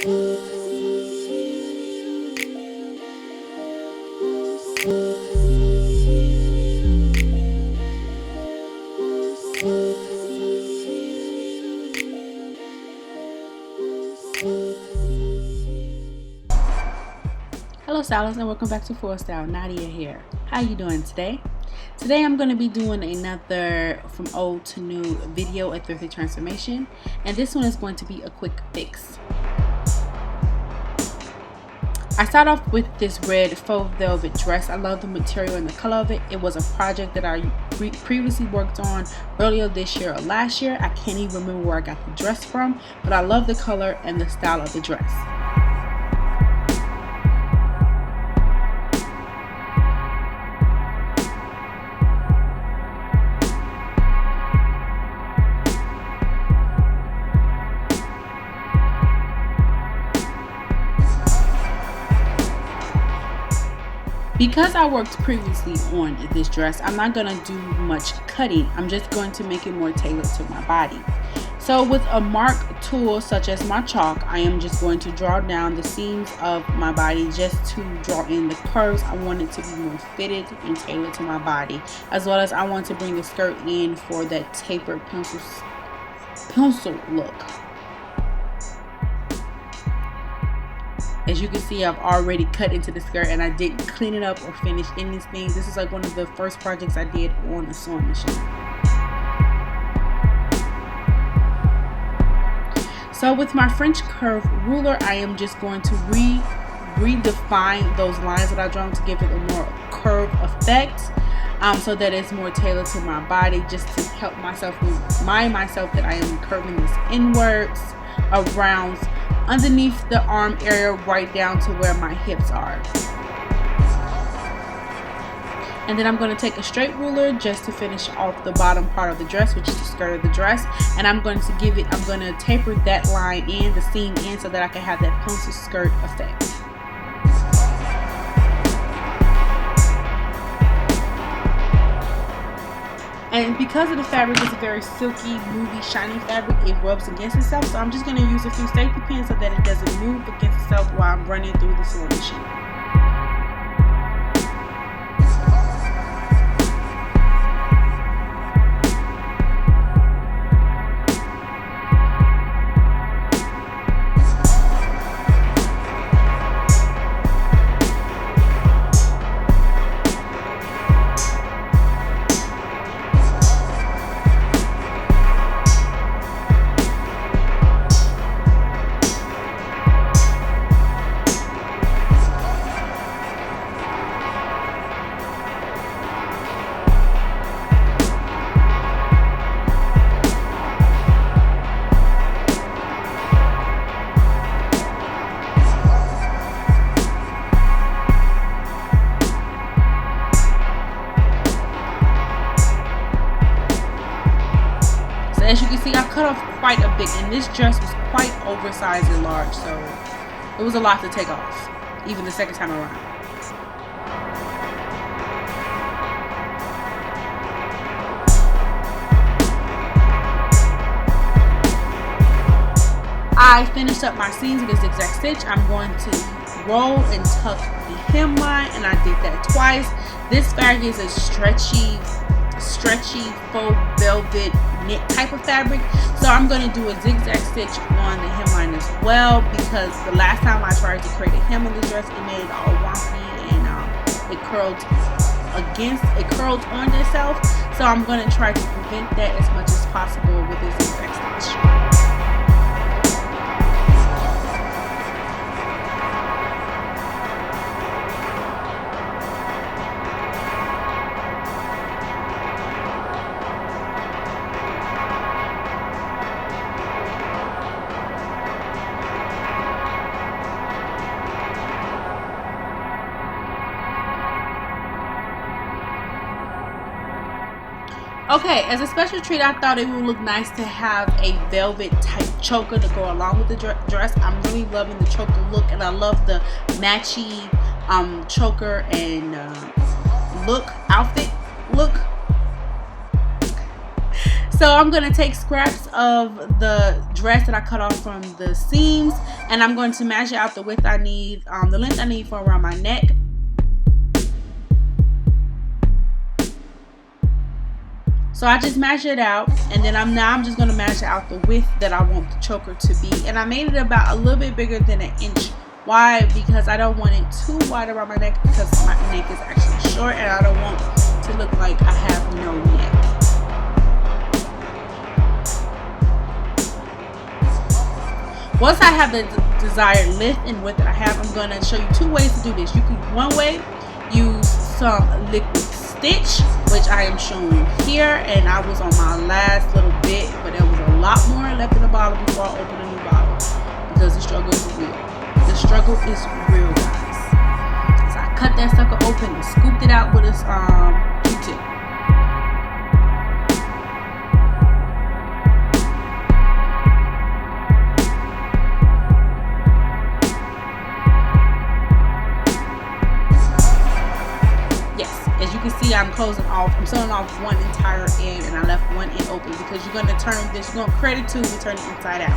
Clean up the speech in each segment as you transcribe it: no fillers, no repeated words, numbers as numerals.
Hello Stylers, and welcome back to Full Style. Nadia here. How you doing today? Today I'm going to be doing another from old to new video, a thrifty transformation, and this one is going to be a quick fix. I start off with this red faux velvet dress. I love the material and the color of it. It was a project that I previously worked on earlier this year or last year. I can't even remember where I got the dress from, but I love the color and the style of the dress. Because I worked previously on this dress, I'm not going to do much cutting. I'm just going to make it more tailored to my body. So with a mark tool such as my chalk, I am just going to draw down the seams of my body just to draw in the curves. I want it to be more fitted and tailored to my body, as well as I want to bring the skirt in for that tapered pencil look. As you can see, I've already cut into the skirt and I didn't clean it up or finish anything. This is like one of the first projects I did on a sewing machine. So with my French curve ruler, I am just going to redefine those lines that I've drawn to give it a more curve effect, so that it's more tailored to my body, just to help myself remind myself that I am curving this inwards, around, underneath the arm area, right down to where my hips are. And then I'm going to take a straight ruler just to finish off the bottom part of the dress, which is the skirt of the dress, and I'm going to taper that line in, the seam in, so that I can have that pencil skirt effect. And because of the fabric is a very silky, movie, shiny fabric, it rubs against itself. So I'm just going to use a few safety pins so that it doesn't move against itself while I'm running through the sewing machine. As you can see, I cut off quite a bit, and this dress was quite oversized and large, so it was a lot to take off, even the second time around. I finished up my seams with a zigzag stitch. I'm going to roll and tuck the hemline, and I did that twice. This fabric is a stretchy faux velvet knit type of fabric, so I'm going to do a zigzag stitch on the hemline as well, because the last time I tried to create a hem in this dress, it made it all wonky and it curled on itself. So I'm going to try to prevent that as much as possible with this zigzag stitch. Okay, as a special treat, I thought it would look nice to have a velvet type choker to go along with the dress. I'm really loving the choker look, and I love the matchy choker and outfit look. So I'm going to take scraps of the dress that I cut off from the seams, and I'm going to measure out the width I need, the length I need for around my neck. So I just measured it out, and then I'm just going to measure out the width that I want the choker to be. And I made it about a little bit bigger than an inch wide because I don't want it too wide around my neck, because my neck is actually short and I don't want to look like I have no neck. Once I have the desired length and width that I have, I'm going to show you two ways to do this. You can, one way, use some liquid stitch, which I am showing here, and I was on my last little bit, but there was a lot more left in the bottle before I opened a new bottle, because the struggle is real. The struggle is real, guys. So I cut that sucker open and scooped it out with a Q-tip. As you can see, I'm sewing off one entire end, and I left one end open because you're going to turn this, you're going to credit to and turn it inside out.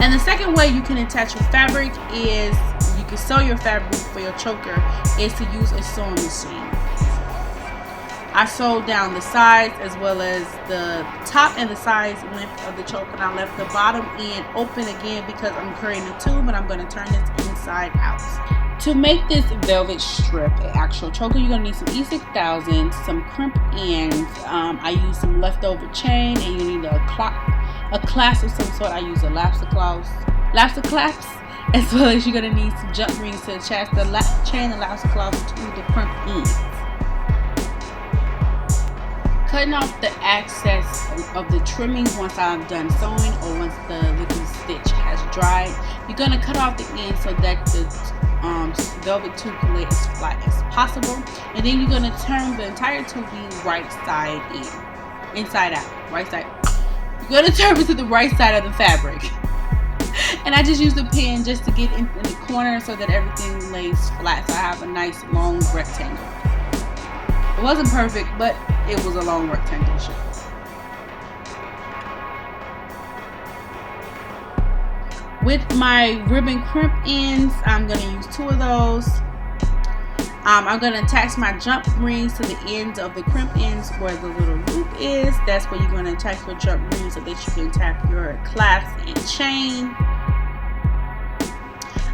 And the second way you can attach your fabric is, you can sew your fabric for your choker, is to use a sewing machine. I sewed down the sides as well as the top and the sides length of the choker, and I left the bottom end open again because I'm creating a tube, and I'm going to turn this inside out. To make this velvet strip an actual choker, you're going to need some E6000, some crimp ends. I use some leftover chain, and you need a clasp of some sort. I use a lobster clasp, as well as you're going to need some jump rings to attach the chain and lobster clasp to the crimp ends. Cutting off the excess of the trimmings once I've done sewing, or once the liquid stitch has dried, you're going to cut off the ends so that the velvet tube can lay as flat as possible, and then you're going to turn the entire tubing right side inside out, right side. You're going to turn it to the right side of the fabric. And I just used a pin just to get in the corner so that everything lays flat, so I have a nice long rectangle. It wasn't perfect, but it was a long rectangle shape. With my ribbon crimp ends, I'm going to use 2 of those. I'm going to attach my jump rings to the ends of the crimp ends where the little loop is. That's where you're going to attach your jump rings so that you can tap your clasp and chain.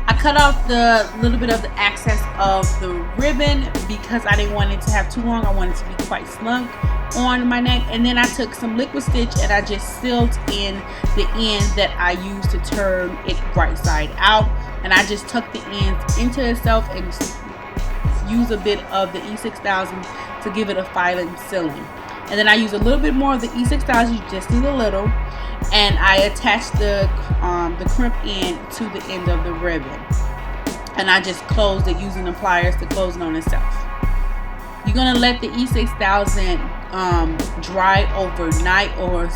I cut off the little bit of the excess of the ribbon because I didn't want it to have too long. I wanted it to be quite snug on my neck, and then I took some liquid stitch and I just sealed in the end that I used to turn it right side out, and I just tucked the ends into itself and use a bit of the E6000 to give it a filing sealing. And then I use a little bit more of the E6000, you just need a little, and I attach the crimp end to the end of the ribbon, and I just closed it using the pliers to close it on itself. You're gonna let the E6000 dry overnight, or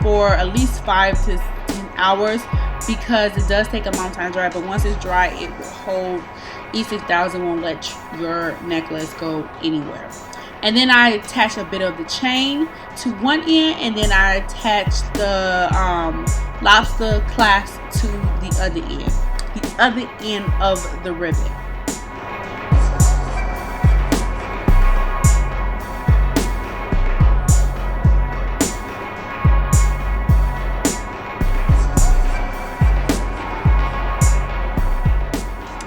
for at least 5 to 10 hours, because it does take a long time to dry, but once it's dry, it will hold. E6000 won't let your necklace go anywhere. And then I attach a bit of the chain to one end, and then I attach the lobster clasp to the other end of the ribbon.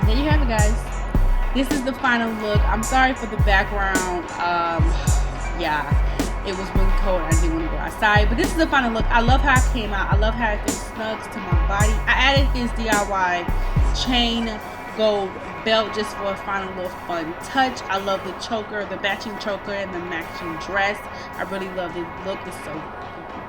There you have it, guys. This is the final look. I'm sorry for the background. Yeah, it was really cold. I didn't want to go outside, but this is the final look. I love how it came out. I love how it fits snugs to my body. I added this DIY chain gold belt just for a final little fun touch. I love the choker, the matching choker, and the matching dress. I really love this look. It's so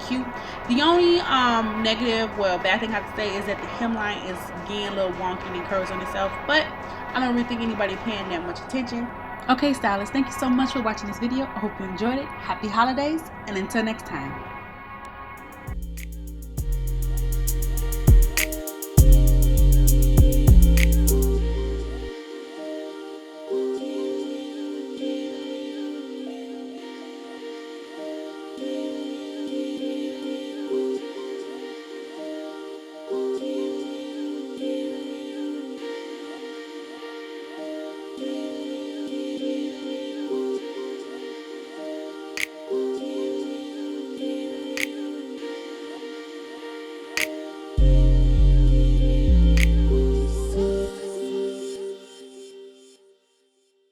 cute. The only bad thing I have to say is that the hemline is getting a little wonky and curves on itself, but I don't really think anybody paying that much attention. Okay, stylists, thank you so much for watching this video. I hope you enjoyed it. Happy holidays, and until next time.